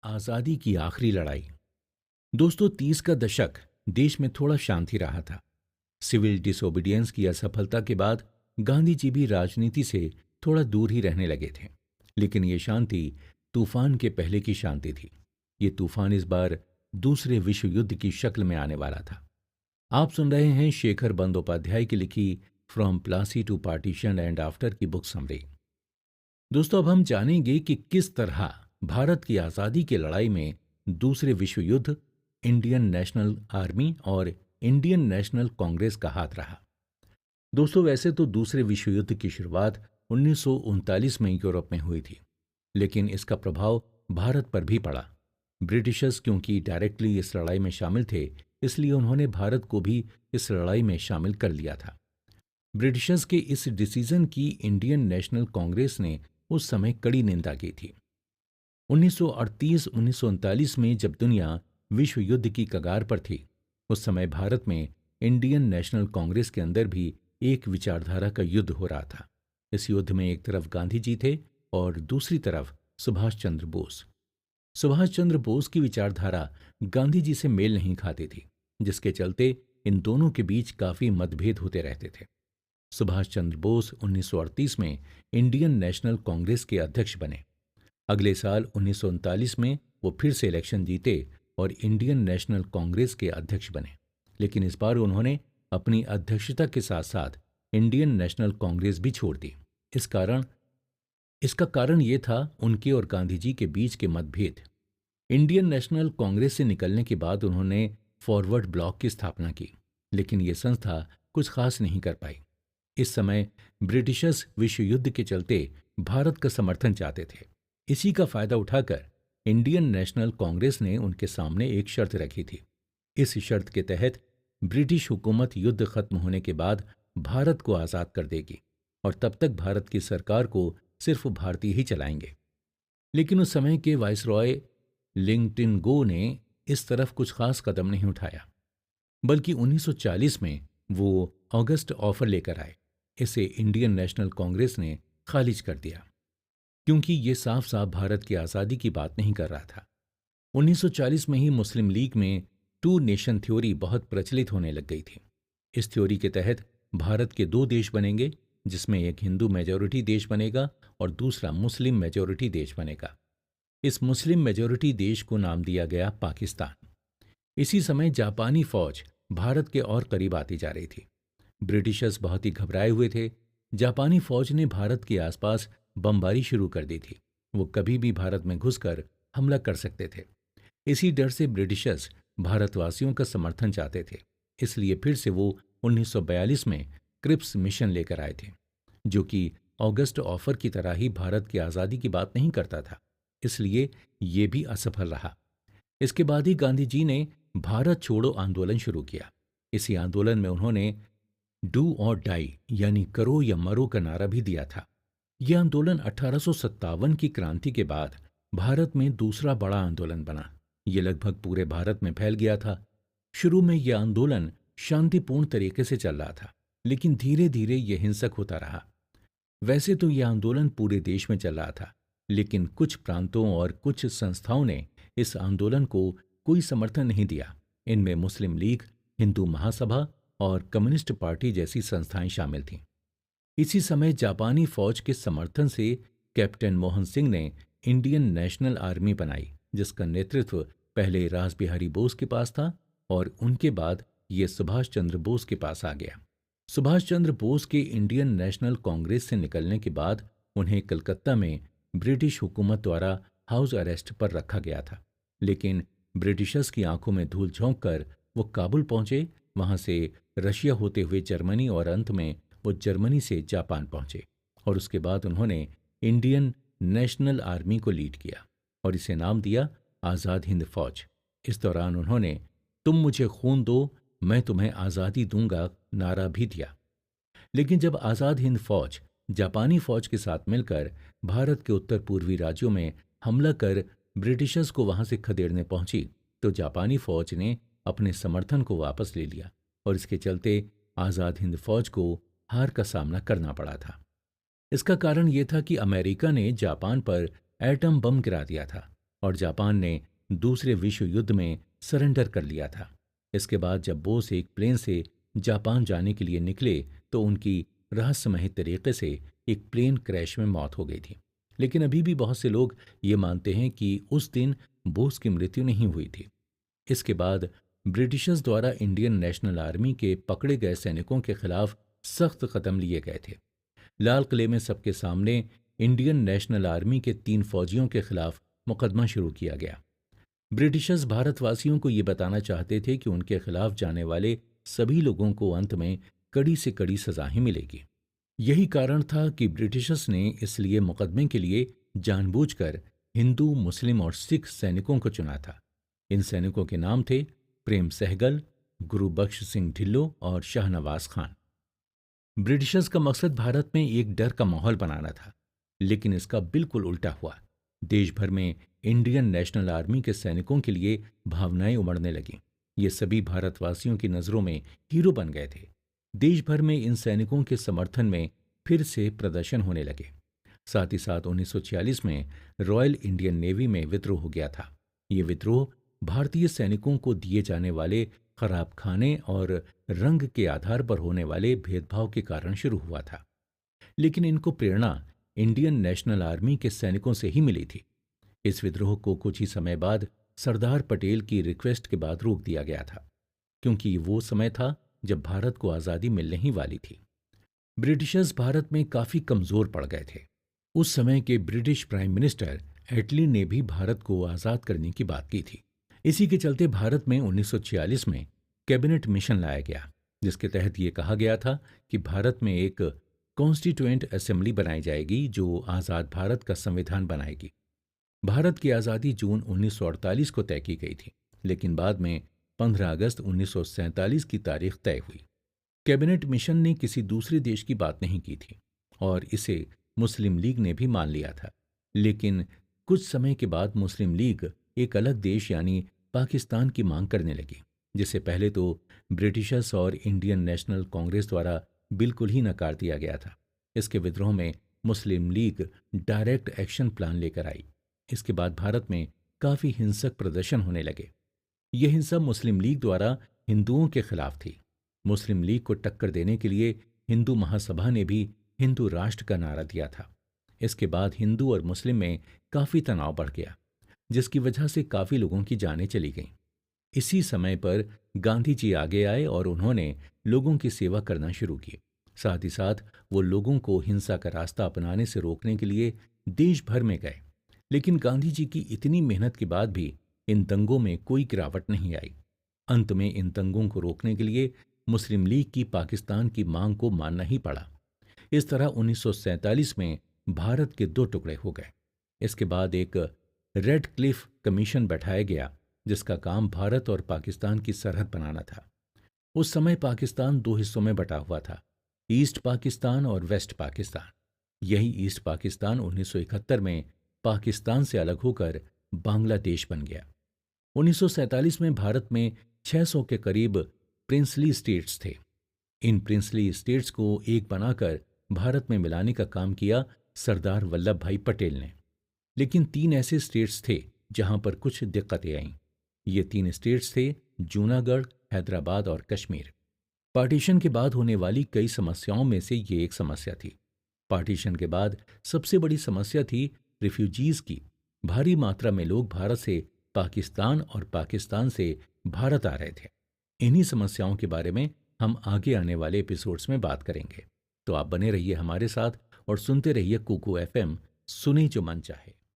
आज़ादी की आखिरी लड़ाई। दोस्तों, 30 का दशक देश में थोड़ा शांति रहा था। सिविल डिसोबीडियंस की असफलता के बाद गांधी जी भी राजनीति से थोड़ा दूर ही रहने लगे थे। लेकिन ये शांति तूफान के पहले की शांति थी। ये तूफान इस बार दूसरे विश्व युद्ध की शक्ल में आने वाला था। आप सुन रहे हैं शेखर बंदोपाध्याय की लिखी from Plassey to partition and after की बुक समरी। दोस्तों, अब हम जानेंगे कि किस तरह भारत की आज़ादी की लड़ाई में दूसरे विश्व युद्ध, इंडियन नेशनल आर्मी और इंडियन नेशनल कांग्रेस का हाथ रहा। दोस्तों, वैसे तो दूसरे विश्व युद्ध की शुरुआत 1939 में यूरोप में हुई थी, लेकिन इसका प्रभाव भारत पर भी पड़ा। ब्रिटिशर्स क्योंकि डायरेक्टली इस लड़ाई में शामिल थे, इसलिए उन्होंने भारत को भी इस लड़ाई में शामिल कर लिया था। ब्रिटिशर्स के इस डिसीजन की इंडियन नेशनल कांग्रेस ने उस समय कड़ी निंदा की थी। 1938-1939 में जब दुनिया विश्व युद्ध की कगार पर थी, उस समय भारत में इंडियन नेशनल कांग्रेस के अंदर भी एक विचारधारा का युद्ध हो रहा था। इस युद्ध में एक तरफ गांधी जी थे और दूसरी तरफ सुभाष चंद्र बोस। सुभाष चंद्र बोस की विचारधारा गांधी जी से मेल नहीं खाती थी, जिसके चलते इन दोनों के बीच काफी मतभेद होते रहते थे। सुभाष चंद्र बोस 1938 में इंडियन नेशनल कांग्रेस के अध्यक्ष बने। अगले साल 1939 में वो फिर से इलेक्शन जीते और इंडियन नेशनल कांग्रेस के अध्यक्ष बने। लेकिन इस बार उन्होंने अपनी अध्यक्षता के साथ साथ इंडियन नेशनल कांग्रेस भी छोड़ दी। इसका कारण ये था उनके और गांधी जी के बीच के मतभेद। इंडियन नेशनल कांग्रेस से निकलने के बाद उन्होंने फॉरवर्ड ब्लॉक की स्थापना की, लेकिन ये संस्था कुछ खास नहीं कर पाई। इस समय ब्रिटिशर्स विश्व युद्ध के चलते भारत का समर्थन चाहते थे। इसी का फायदा उठाकर इंडियन नेशनल कांग्रेस ने उनके सामने एक शर्त रखी थी। इस शर्त के तहत ब्रिटिश हुकूमत युद्ध खत्म होने के बाद भारत को आज़ाद कर देगी और तब तक भारत की सरकार को सिर्फ भारतीय ही चलाएंगे। लेकिन उस समय के वाइसरॉय लिंगटिन गो ने इस तरफ कुछ खास कदम नहीं उठाया, बल्कि 1940 में वो ऑगस्ट ऑफर लेकर आए। इसे इंडियन नेशनल कांग्रेस ने खारिज कर दिया, क्योंकि ये साफ साफ भारत की आज़ादी की बात नहीं कर रहा था। 1940 में ही मुस्लिम लीग में टू नेशन थ्योरी बहुत प्रचलित होने लग गई थी। इस थ्योरी के तहत भारत के दो देश बनेंगे, जिसमें एक हिंदू मेजॉरिटी देश बनेगा और दूसरा मुस्लिम मेजॉरिटी देश बनेगा। इस मुस्लिम मेजॉरिटी देश को नाम दिया गया पाकिस्तान। इसी समय जापानी फौज भारत के और करीब आती जा रही थी। ब्रिटिशर्स बहुत ही घबराए हुए थे। जापानी फौज ने भारत के आसपास बमबारी शुरू कर दी थी। वो कभी भी भारत में घुसकर हमला कर सकते थे। इसी डर से ब्रिटिशर्स भारतवासियों का समर्थन चाहते थे। इसलिए फिर से वो 1942 में क्रिप्स मिशन लेकर आए थे, जो कि ऑगस्ट ऑफर की तरह ही भारत की आज़ादी की बात नहीं करता था। इसलिए ये भी असफल रहा। इसके बाद ही गांधी जी ने भारत छोड़ो आंदोलन शुरू किया। इसी आंदोलन में उन्होंने डू और डाई यानी करो या मरो का नारा भी दिया था। यह आंदोलन 1857 की क्रांति के बाद भारत में दूसरा बड़ा आंदोलन बना। यह लगभग पूरे भारत में फैल गया था। शुरू में यह आंदोलन शांतिपूर्ण तरीके से चल रहा था, लेकिन धीरे धीरे यह हिंसक होता रहा। वैसे तो यह आंदोलन पूरे देश में चल रहा था, लेकिन कुछ प्रांतों और कुछ संस्थाओं ने इस आंदोलन को कोई समर्थन नहीं दिया। इनमें मुस्लिम लीग, हिंदू महासभा और कम्युनिस्ट पार्टी जैसी संस्थाएं शामिल थीं। इसी समय जापानी फौज के समर्थन से कैप्टन मोहन सिंह ने इंडियन नेशनल आर्मी बनाई, जिसका नेतृत्व पहले रासबिहारी बोस के पास था और उनके बाद ये सुभाष चंद्र बोस के पास आ गया। सुभाष चंद्र बोस के इंडियन नेशनल कांग्रेस से निकलने के बाद उन्हें कलकत्ता में ब्रिटिश हुकूमत द्वारा हाउस अरेस्ट पर रखा गया था। लेकिन ब्रिटिशर्स की आंखों में धूल झोंक कर वो काबुल पहुंचे, वहां से रशिया होते हुए जर्मनी और अंत में वो जर्मनी से जापान पहुंचे। और उसके बाद उन्होंने इंडियन नेशनल आर्मी को लीड किया और इसे नाम दिया आज़ाद हिंद फौज। इस दौरान उन्होंने तुम मुझे खून दो, मैं तुम्हें आज़ादी दूंगा नारा भी दिया। लेकिन जब आज़ाद हिंद फौज जापानी फौज के साथ मिलकर भारत के उत्तर पूर्वी राज्यों में हमला कर ब्रिटिशर्स को वहां से खदेड़ने पहुंची, तो जापानी फौज ने अपने समर्थन को वापस ले लिया और इसके चलते आज़ाद हिंद फौज को हार का सामना करना पड़ा था। इसका कारण यह था कि अमेरिका ने जापान पर एटम बम गिरा दिया था और जापान ने दूसरे विश्व युद्ध में सरेंडर कर लिया था। इसके बाद जब बोस एक प्लेन से जापान जाने के लिए निकले तो उनकी रहस्यमय तरीके से एक प्लेन क्रैश में मौत हो गई थी। लेकिन अभी भी बहुत से लोग ये मानते हैं कि उस दिन बोस की मृत्यु नहीं हुई थी। इसके बाद ब्रिटिशर्स द्वारा इंडियन नेशनल आर्मी के पकड़े गए सैनिकों के खिलाफ सख्त कदम लिए गए थे। लाल किले में सबके सामने इंडियन नेशनल आर्मी के 3 फौजियों के खिलाफ मुकदमा शुरू किया गया। ब्रिटिशर्स भारतवासियों को ये बताना चाहते थे कि उनके खिलाफ जाने वाले सभी लोगों को अंत में कड़ी से कड़ी सजा ही मिलेगी। यही कारण था कि ब्रिटिशर्स ने इसलिए मुकदमे के लिए जानबूझकर हिंदू, मुस्लिम और सिख सैनिकों को चुना था। इन सैनिकों के नाम थे प्रेम सहगल, गुरुबख्श सिंह ढिल्लो और शाहनवाज खान। ब्रिटिशर्स का मकसद भारत में एक डर का माहौल बनाना था, लेकिन इसका बिल्कुल उल्टा हुआ। देश भर में इंडियन नेशनल आर्मी के सैनिकों के लिए भावनाएं उमड़ने लगीं। ये सभी भारतवासियों की नज़रों में हीरो बन गए थे। देश भर में इन सैनिकों के समर्थन में फिर से प्रदर्शन होने लगे। साथ ही साथ 1946 में रॉयल इंडियन नेवी में विद्रोह हो गया था। ये विद्रोह भारतीय सैनिकों को दिए जाने वाले खराब खाने और रंग के आधार पर होने वाले भेदभाव के कारण शुरू हुआ था। लेकिन इनको प्रेरणा इंडियन नेशनल आर्मी के सैनिकों से ही मिली थी। इस विद्रोह को कुछ ही समय बाद सरदार पटेल की रिक्वेस्ट के बाद रोक दिया गया था, क्योंकि वो समय था जब भारत को आज़ादी मिलने ही वाली थी। ब्रिटिशर्स भारत में काफ़ी कमज़ोर पड़ गए थे। उस समय के ब्रिटिश प्राइम मिनिस्टर एटली ने भी भारत को आज़ाद करने की बात की थी। इसी के चलते भारत में 1946 में कैबिनेट मिशन लाया गया, जिसके तहत ये कहा गया था कि भारत में एक कॉन्स्टिट्यूएंट असेंबली बनाई जाएगी जो आज़ाद भारत का संविधान बनाएगी। भारत की आज़ादी जून 1948 को तय की गई थी, लेकिन बाद में 15 अगस्त 1947 की तारीख तय हुई। कैबिनेट मिशन ने किसी दूसरे देश की बात नहीं की थी और इसे मुस्लिम लीग ने भी मान लिया था। लेकिन कुछ समय के बाद मुस्लिम लीग एक अलग देश यानी पाकिस्तान की मांग करने लगी, जिसे पहले तो ब्रिटिशर्स और इंडियन नेशनल कांग्रेस द्वारा बिल्कुल ही नकार दिया गया था। इसके विद्रोह में मुस्लिम लीग डायरेक्ट एक्शन प्लान लेकर आई। इसके बाद भारत में काफ़ी हिंसक प्रदर्शन होने लगे। यह हिंसा मुस्लिम लीग द्वारा हिंदुओं के खिलाफ थी। मुस्लिम लीग को टक्कर देने के लिए हिंदू महासभा ने भी हिंदू राष्ट्र का नारा दिया था। इसके बाद हिंदू और मुस्लिम में काफ़ी तनाव बढ़ गया, जिसकी वजह से काफ़ी लोगों की जानें चली गईं। इसी समय पर गांधी जी आगे आए और उन्होंने लोगों की सेवा करना शुरू की। साथ ही साथ वो लोगों को हिंसा का रास्ता अपनाने से रोकने के लिए देश भर में गए। लेकिन गांधी जी की इतनी मेहनत के बाद भी इन दंगों में कोई गिरावट नहीं आई। अंत में इन दंगों को रोकने के लिए मुस्लिम लीग की पाकिस्तान की मांग को मानना ही पड़ा। इस तरह 1947 में भारत के 2 टुकड़े हो गए। इसके बाद एक रेड क्लिफ कमीशन बैठाया गया, जिसका काम भारत और पाकिस्तान की सरहद बनाना था। उस समय पाकिस्तान 2 हिस्सों में बटा हुआ था, ईस्ट पाकिस्तान और वेस्ट पाकिस्तान। यही ईस्ट पाकिस्तान 1971 में पाकिस्तान से अलग होकर बांग्लादेश बन गया। 1947 में भारत में 600 के करीब प्रिंसली स्टेट्स थे। इन प्रिंसली स्टेट्स को एक बनाकर भारत में मिलाने का काम किया सरदार वल्लभ भाई पटेल ने। लेकिन 3 ऐसे स्टेट्स थे जहां पर कुछ दिक्कतें आईं। ये 3 स्टेट्स थे जूनागढ़, हैदराबाद और कश्मीर। पार्टीशन के बाद होने वाली कई समस्याओं में से ये एक समस्या थी। पार्टीशन के बाद सबसे बड़ी समस्या थी रिफ्यूजीज की। भारी मात्रा में लोग भारत से पाकिस्तान और पाकिस्तान से भारत आ रहे थे। इन्हीं समस्याओं के बारे में हम आगे आने वाले एपिसोड्स में बात करेंगे। तो आप बने रहिए हमारे साथ और सुनते रहिए कुकू एफएम, सुने जो मन चाहे।